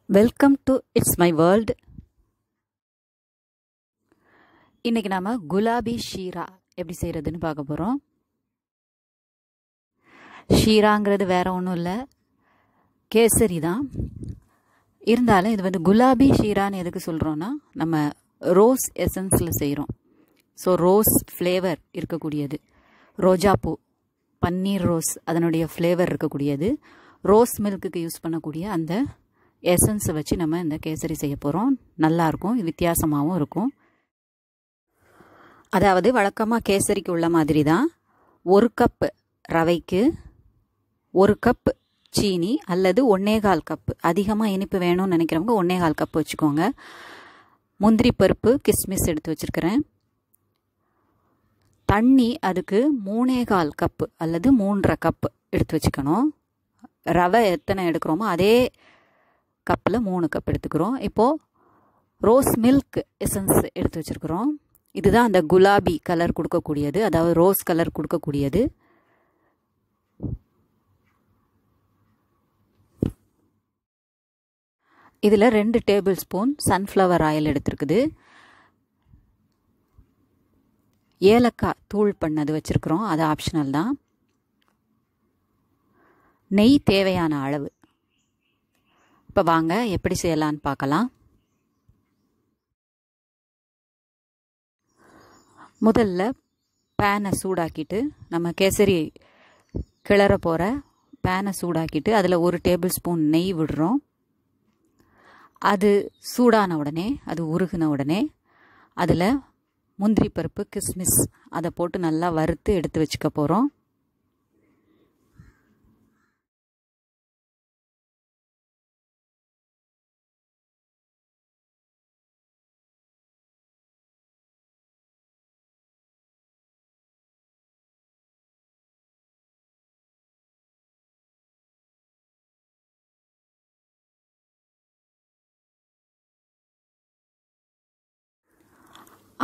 Welcome to it's my world. இன்னைக்கு நாம குலாபி ஷீரா எப்படி செய்யறதுன்னு பார்க்க போறோம். ஷீராங்கிறது வேற ஒன்றும் இல்லை, கேசரி தான். இருந்தாலும் இது குலாபி ஷீரான்னு எதுக்கு சொல்கிறோன்னா, நம்ம ரோஸ் எசன்ஸில் செய்கிறோம். ஸோ ரோஸ் ஃப்ளேவர் இருக்கக்கூடியது, ரோஜாப்பூ, பன்னீர் ரோஸ் அதனுடைய ஃப்ளேவர் இருக்கக்கூடியது, ரோஸ் மில்க்குக்கு யூஸ் பண்ணக்கூடிய அந்த எசன்ஸை வச்சு நம்ம இந்த கேசரி செய்ய போகிறோம். நல்லாயிருக்கும், வித்தியாசமாகவும் இருக்கும். அதாவது வழக்கமாக கேசரிக்கு உள்ள மாதிரி தான். 1 கப் ரவைக்கு 1 கப் சீனி அல்லது 1.25 கப். அதிகமாக இனிப்பு வேணும்னு நினைக்கிறவங்க 1.25 கப் வச்சுக்கோங்க. முந்திரி பருப்பு, கிஸ்மிஸ் எடுத்து வச்சுருக்கிறேன். தண்ணி அதுக்கு 3.25 கப் அல்லது 3.5 கப் எடுத்து வச்சுக்கணும். ரவை எத்தனை எடுக்கிறோமோ அதே கப்பில் 3 கப் எடுத்துக்கிறோம். இப்போது ரோஸ் மில்க் எசன்ஸ் எடுத்து வச்சுருக்கிறோம். இதுதான் அந்த குலாபி கலர் கொடுக்கக்கூடியது, அதாவது ரோஸ் கலர் கொடுக்கக்கூடியது. இதில் 2 டேபிள் ஸ்பூன் சன்ஃப்ளவர் ஆயில் எடுத்துருக்குது. ஏலக்காய் தூள் பண்ணது வச்சுருக்குறோம், அது ஆப்ஷனல் தான். நெய் தேவையான அளவு. இப்போ வாங்க எப்படி செய்யலான்னு பார்க்கலாம். முதல்ல பேனை சூடாக்கிட்டு, நம்ம கேசரி கிளற போகிற பேனை சூடாக்கிட்டு அதில் 1 டேபிள் ஸ்பூன் நெய் விடுறோம். அது சூடான உடனே, அது உருகின உடனே அதில் முந்திரி பருப்பு, கிஸ்மிஸ் அதை போட்டு நல்லா வறுத்து எடுத்து வச்சுக்க போகிறோம்.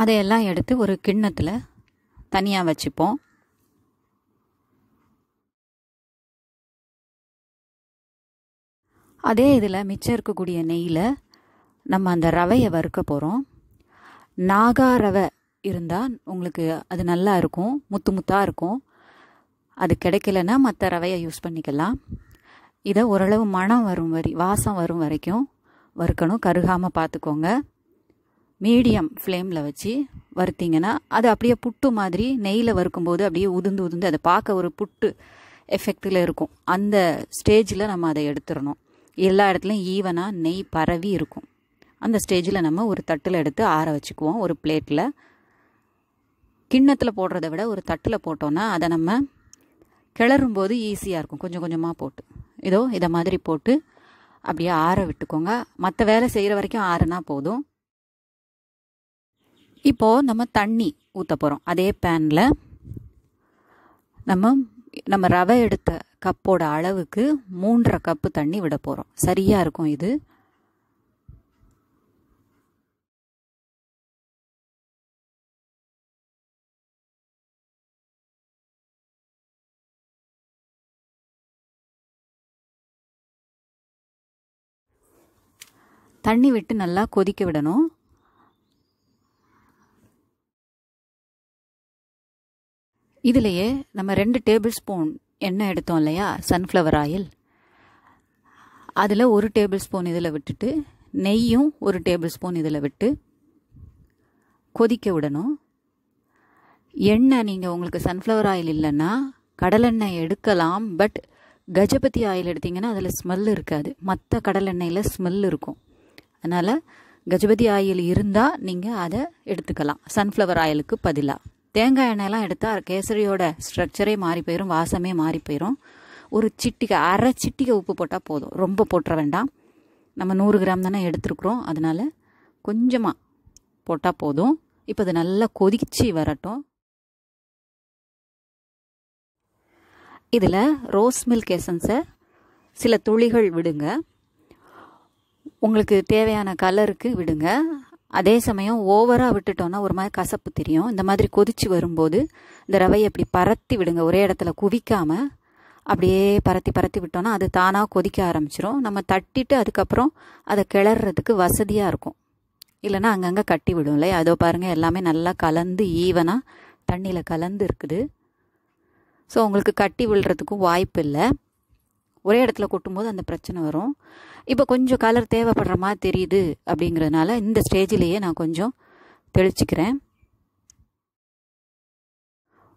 அதையெல்லாம் எடுத்து ஒரு கிண்ணத்தில் தனியாக வச்சுப்போம். அதே இதில் மிச்சம் இருக்கக்கூடிய நெய்யில் நம்ம அந்த ரவையை வறுக்க போகிறோம். நாகா ரவை இருந்தால் உங்களுக்கு அது நல்லா இருக்கும், முத்து முத்தாக இருக்கும். அது கிடைக்கலன்னா மற்ற ரவையை யூஸ் பண்ணிக்கலாம். இதை ஓரளவு மணம் வரும் வாசம் வரும் வரைக்கும் வறுக்கணும். கருகாமல் பார்த்துக்கோங்க. மீடியம் ஃப்ளேமில் வச்சு வறுத்திங்கன்னா அது அப்படியே புட்டு மாதிரி நெய்யில் வறுக்கும்போது அப்படியே உதிர்ந்து உதிர்ந்து அதை பார்க்க ஒரு புட்டு எஃபெக்டில் இருக்கும். அந்த ஸ்டேஜில் நம்ம அதை எடுத்துடணும். எல்லா இடத்துலையும் ஈவனாக நெய் பரவி இருக்கும். அந்த ஸ்டேஜில் நம்ம ஒரு தட்டில் எடுத்து ஆற வச்சுக்குவோம். ஒரு பிளேட்டில், கிண்ணத்தில் போடுறத விட ஒரு தட்டில் போட்டோன்னா அதை நம்ம கிளறும்போது ஈஸியாக இருக்கும். கொஞ்சம் கொஞ்சமாக போட்டு இதை மாதிரி போட்டு அப்படியே ஆற விட்டுக்கோங்க. மற்ற வேலை செய்கிற வரைக்கும் ஆறுனா போதும். இப்போது நம்ம தண்ணி ஊற்ற போகிறோம். அதே பேனில் நம்ம ரவை எடுத்த கப்போட அளவுக்கு 3.5 கப்பு தண்ணி விட போகிறோம். சரியாக இருக்கும் இது. தண்ணி விட்டு நல்லா கொதிக்க விடணும். இதிலேயே நம்ம 2 டேபிள் ஸ்பூன் எண்ணெய் எடுத்தோம் இல்லையா, சன்ஃப்ளவர் ஆயில், அதில் 1 டேபிள் ஸ்பூன் இதில் விட்டுட்டு நெய்யும் 1 டேபிள் ஸ்பூன் இதில் விட்டு கொதிக்க விடணும். எண்ணெய் நீங்கள் உங்களுக்கு சன்ஃப்ளவர் ஆயில் இல்லைன்னா கடலெண்ணெய் எடுக்கலாம். பட் கஜபதி ஆயில் எடுத்திங்கன்னா அதில் ஸ்மெல் இருக்காது, மற்ற கடலெண்ணெயில் ஸ்மெல் இருக்கும். அதனால் கஜபதி ஆயில் இருந்தால் நீங்கள் அதை எடுத்துக்கலாம் சன்ஃப்ளவர் ஆயிலுக்கு பதிலாக. தேங்காய் எண்ணெயெல்லாம் எடுத்தால் கேசரியோட ஸ்ட்ரக்சரே மாறி போயிடும், வாசமே மாறி போயிடும். ஒரு சிட்டிகை, அரை சிட்டிகை உப்பு போட்டால் போதும், ரொம்ப போட்டுற வேண்டாம். நம்ம 100 கிராம் தானே எடுத்துருக்குறோம், அதனால் கொஞ்சமாக போட்டால் போதும். இப்போ அது நல்லா கொதிச்சு வரட்டும். இதில் ரோஸ் மில்க் எசன்ஸை சில துளிகள் விடுங்க, உங்களுக்கு தேவையான கலருக்கு விடுங்க. அதே சமயம் ஓவராக விட்டுட்டோன்னா ஒரு மாதிரி கசப்பு தெரியும். இந்த மாதிரி கொதிச்சு வரும்போது இந்த ரவையை அப்படி பரத்தி விடுங்க, ஒரே இடத்துல குவிக்காமல் அப்படியே பரத்தி விட்டோன்னா அது தானாக கொதிக்க ஆரம்பிச்சிரும். நம்ம தட்டிட்டு அதுக்கப்புறம் அதை கிளறதுக்கு வசதியாக இருக்கும். இல்லைன்னா அங்கங்கே கட்டி விடும் இல்லையா? அதோ பாருங்கள், எல்லாமே நல்லா கலந்து ஈவனாக தண்ணியில் கலந்து இருக்குது. ஸோ உங்களுக்கு கட்டி விழுறதுக்கும் வாய்ப்பு இல்லை. ஒரே இடத்துல கொட்டும்போது அந்த பிரச்சனை வரும். இப்போ கொஞ்சம் கலர் தேவைப்படுற மாதிரி தெரியுது அப்படிங்கிறதுனால இந்த ஸ்டேஜிலேயே நான் கொஞ்சம் தெளிச்சிக்கிறேன்.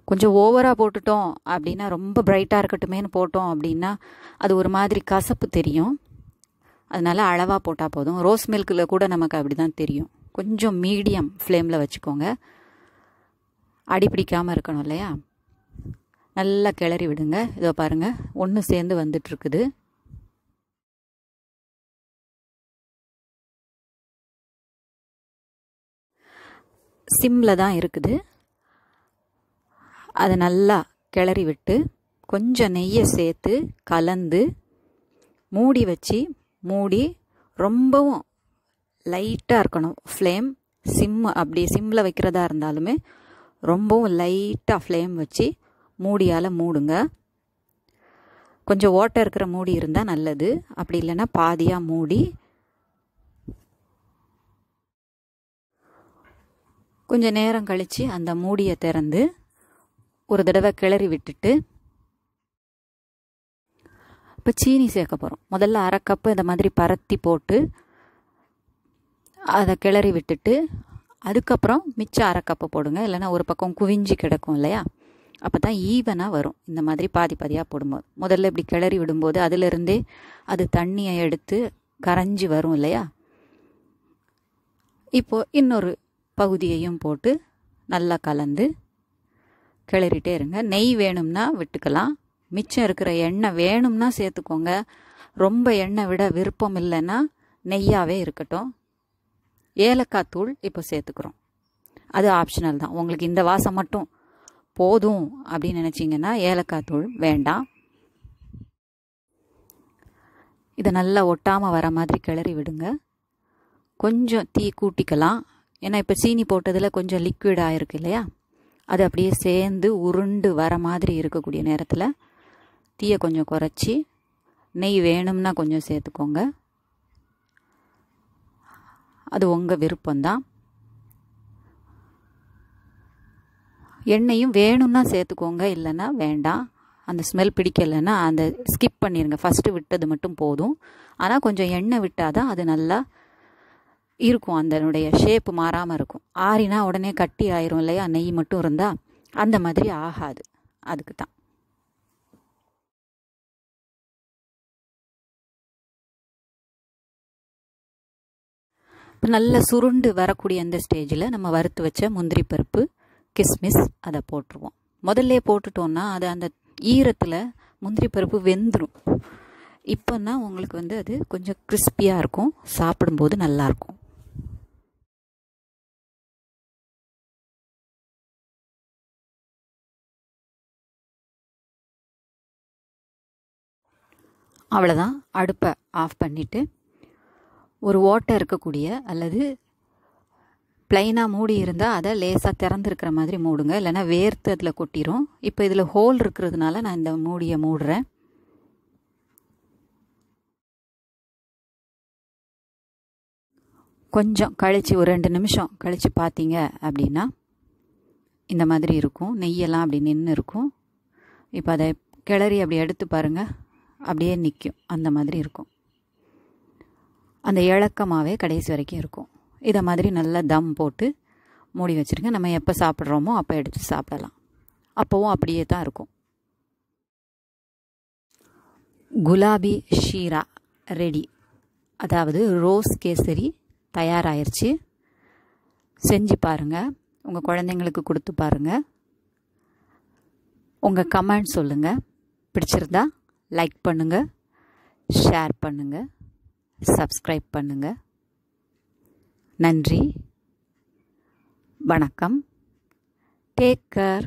கொஞ்சம் ஓவராக போட்டுட்டோம் அப்படின்னா, ரொம்ப பிரைட்டாக இருக்கட்டுமேனு போட்டோம் அப்படின்னா அது ஒரு மாதிரி கசப்பு தெரியும். அதனால் அளவாக போட்டால் போதும். ரோஸ் மில்கில் கூட நமக்கு அப்படி தான் தெரியும். கொஞ்சம் மீடியம் ஃப்ளேமில் வச்சுக்கோங்க. அடி பிடிக்காமல் இருக்கணும் இல்லையா? நல்லா கிளறி விடுங்க. இதோ பாருங்கள், ஒன்று சேர்ந்து வந்துட்டுருக்குது. சிம்மில் தான் இருக்குது. அதை நல்லா கிளறி விட்டு கொஞ்சம் நெய்யை சேர்த்து கலந்து மூடி வச்சு, மூடி ரொம்பவும் லைட்டாக இருக்கணும் ஃப்ளேம். அப்படி சிம்மில் வைக்கிறதா இருந்தாலுமே ரொம்பவும் லைட்டாக ஃப்ளேம் வச்சு மூடியால் மூடுங்க. கொஞ்சம் ஓட்டை இருக்கிற மூடி இருந்தால் நல்லது. அப்படி இல்லைன்னா பாதியாக மூடி கொஞ்சம் நேரம் கழித்து அந்த மூடியை திறந்து ஒரு தடவை கிளறி விட்டுட்டு இப்போ சீனி சேர்க்க போகிறோம். முதல்ல 1/2 கப்பு இந்த மாதிரி பரத்தி போட்டு அதை கிளறி விட்டுட்டு அதுக்கப்புறம் மிச்சம் 1/2 கப்பு போடுங்க. இல்லைன்னா ஒரு பக்கம் குவிஞ்சு கிடக்கும் இல்லையா? அப்போ தான் ஈவனாக வரும். இந்த மாதிரி பாதி பாதியாக போடும்போது முதல்ல இப்படி கிளறி விடும்போது அதிலிருந்தே அது தண்ணியை எடுத்து கரைஞ்சி வரும் இல்லையா? இப்போது இன்னொரு பகுதியையும் போட்டு நல்லா கலந்து கிளறிட்டே இருங்க. நெய் வேணும்னா விட்டுக்கலாம். மிச்சம் இருக்கிற எண்ணெய் வேணும்னா சேர்த்துக்கோங்க. ரொம்ப எண்ணெய் விட விருப்பம் இல்லைன்னா நெய்யாகவே இருக்கட்டும். ஏலக்காய் தூள் இப்போ சேர்த்துக்கிறோம். அது ஆப்ஷனல் தான். உங்களுக்கு இந்த வாசம் மட்டும் போதும் அப்படின்னு நினச்சிங்கன்னா ஏலக்காய் தூள் வேண்டாம். இதை நல்லா ஒட்டாமல் வர மாதிரி கிளறி விடுங்க. கொஞ்சம் தீ கூட்டிக்கலாம். ஏன்னா இப்போ சீனி போட்டதில் கொஞ்சம் லிக்விட் ஆகிருக்கு இல்லையா? அது அப்படியே சேர்ந்து உருண்டு வர மாதிரி இருக்கக்கூடிய நேரத்தில் தீயை கொஞ்சம் குறைச்சி நெய் வேணும்னா கொஞ்சம் சேர்த்துக்கோங்க. அது உங்கள் விருப்பம்தான். எண்ணெயும் வேணும்னா சேர்த்துக்கோங்க, இல்லைன்னா வேண்டாம். அந்த ஸ்மெல் பிடிக்கலைன்னா அந்த ஸ்கிப் பண்ணிடுங்க. ஃபஸ்ட்டு விட்டது மட்டும் போதும். ஆனால் கொஞ்சம் எண்ணெய் விட்டால் தான் அது நல்லா இருக்கும். அதனுடைய ஷேப்பு மாறாமல் இருக்கும். ஆறினா உடனே கட்டி ஆயிரும் இல்லையா? நெய் மட்டும் இருந்தால் அந்த மாதிரி ஆகாது. அதுக்கு தான். இப்போ நல்லா சுருண்டு வரக்கூடிய அந்த ஸ்டேஜில் நம்ம வறுத்து வச்ச முந்திரி பருப்பு, கிஸ்மிஸ் அதை போட்டுருவோம். முதல்ல போட்டுட்டோன்னா அது அந்த ஈரத்தில் முந்திரி பருப்பு வெந்துடும். இப்போன்னா உங்களுக்கு அது கொஞ்சம் கிறிஸ்பியாக இருக்கும். சாப்பிடும்போது நல்லாயிருக்கும். அவ்வளோதான். அடுப்பை ஆஃப் பண்ணிவிட்டு ஒரு ஓட்டை இருக்கக்கூடிய அல்லது ப்ளைனாக மூடி இருந்தால் அதை லேசாக திறந்துருக்கிற மாதிரி மூடுங்க. இல்லைன்னா வேர்த்து அதில் கொட்டிடும். இப்போ இதில் ஹோல் இருக்கிறதுனால நான் இந்த மூடியை மூடுறேன். கொஞ்சம் கழித்து ஒரு 2 நிமிஷம் கழித்து பார்த்தீங்க அப்படின்னா இந்த மாதிரி இருக்கும். நெய்யெல்லாம் அப்படி நின்று இருக்கும். இப்போ அதை கிளறி அப்படி எடுத்து பாருங்கள், அப்படியே நிற்கும். அந்த மாதிரி இருக்கும். அந்த இளக்கமாகவே கடைசி வரைக்கும் இருக்கும். இதை மாதிரி நல்லா தம் போட்டு மூடி வச்சுருங்க. நம்ம எப்போ சாப்பிட்றோமோ அப்போ எடுத்து சாப்பிடலாம். அப்போவும் அப்படியே தான் இருக்கும். குலாபி ஷீரா ரெடி. அதாவது ரோஸ் கேசரி தயாராகிருச்சு. செஞ்சு பாருங்கள். உங்கள் குழந்தைங்களுக்கு கொடுத்து பாருங்கள். உங்கள் கமெண்ட் சொல்லுங்கள். பிடிச்சிருந்தா லைக் பண்ணுங்கள், ஷேர் பண்ணுங்கள், சப்ஸ்கிரைப் பண்ணுங்கள். நன்றி, வணக்கம். Take care.